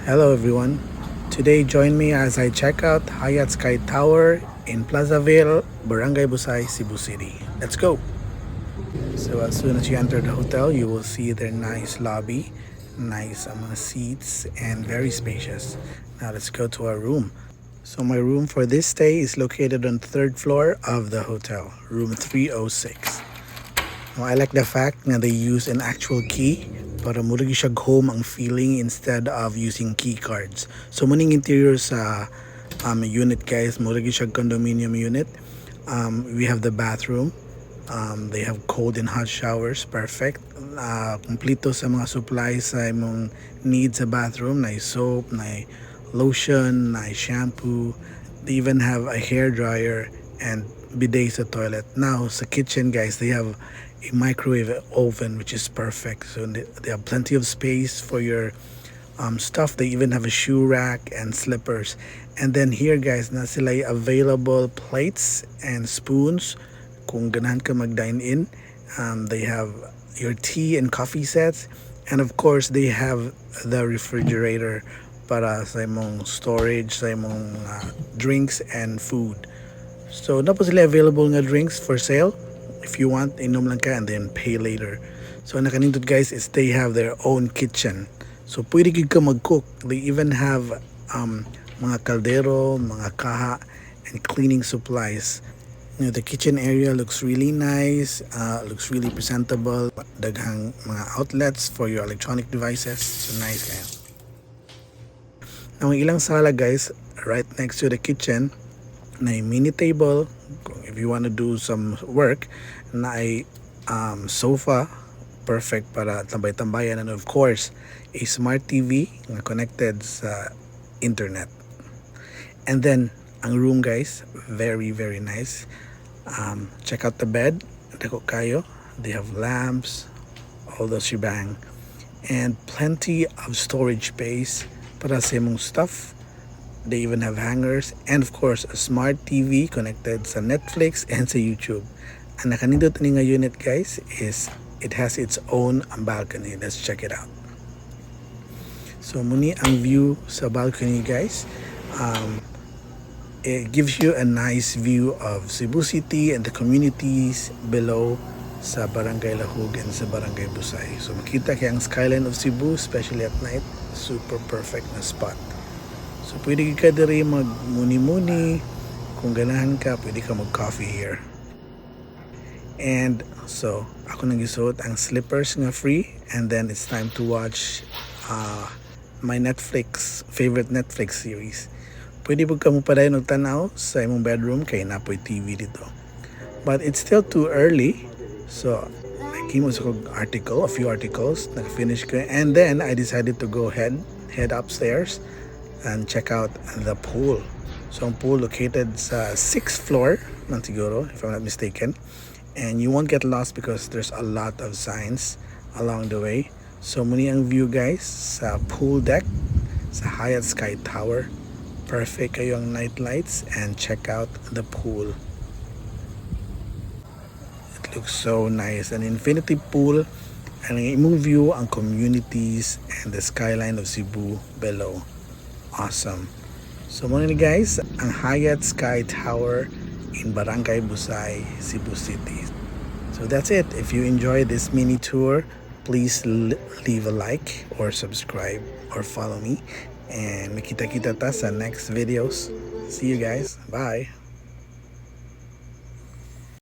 Hello everyone. Today join me as I check out Hayat Sky Tower in Plazaville, Barangay Busay, Cebu City. Let's go. So as soon as you enter the hotel, you will see their nice lobby, nice seats, and very spacious. Now let's go to our room. So my room for this stay is located on the third floor of the hotel, room 306. I like the fact na they use an actual key para murag siya home ang feeling instead of using key cards. So muning interior sa unit guys, murag siya condominium unit. We have the bathroom. They have cold and hot showers, perfect. Kompleto sa mga supplies sa imong needs sa bathroom, na soap, na lotion, na shampoo. They even have a hair dryer and bidet sa toilet. Now sa kitchen guys, they have a microwave oven which is perfect. So they have plenty of space for your stuff. They even have a shoe rack and slippers. And then here guys, na sila available plates and spoons kung ganahan ka mag-dine in. They have your tea and coffee sets, and of course they have the refrigerator para sa imong storage sa imong drinks and food. So na po sila available nga drinks for sale. If you want, inom lang ka and then pay later. So nakanindot guys is they have their own kitchen. So pwede gid ka mag-cook. They even have mga kaldero, mga kaha, and cleaning supplies. The kitchen area looks really nice, looks really presentable. Daghang mga outlets for your electronic devices. So nice guys. Now ang ilang sala guys, right next to the kitchen, na mini table if you want to do some work, na sofa perfect para tambay-tambayan, and of course a smart TV na connected sa internet. And then ang room guys, very nice. Check out the bed, dako kayo. They have lamps, all the shebang, and plenty of storage space para sa imong stuff. They even have hangers, and of course a smart TV connected sa Netflix and sa YouTube. Ang nakanindot ni nga unit guys is it has its own balcony. Let's check it out. So muni ang view sa balcony guys. It gives you a nice view of Cebu City and the communities below sa Barangay Lahug and sa Barangay Busay. So makita kaya ang skyline of Cebu, especially at night. Super perfect na spot. So pwede ka diri mag-muni-muni. Kung ganahan ka, pwede ka mag-coffee here. And so ako nagisuot ang slippers nga free, and then it's time to watch my favorite Netflix series. Pwede po ka mo pa dahil nagtanaw sa imong bedroom kay napoy TV dito. But it's still too early. So nagkimo sa kong article, a few articles, nag-finish ko, and then I decided to go head upstairs and check out the pool. So ang pool located sa 6th floor man siguro, if I'm not mistaken. And you won't get lost because there's a lot of signs along the way. So muni ang view guys sa pool deck sa Hayat Sky Tower. Perfect kayo ang night lights, and check out the pool. It looks so nice. An infinity pool, and ang imong view ang communities and the skyline of Cebu below. Awesome. So muna ni guys, ang Hayat Sky Tower in Barangay Busay, Cebu City. So that's it. If you enjoyed this mini tour, please leave a like or subscribe or follow me. And makita-kita ta sa next videos. See you guys. Bye.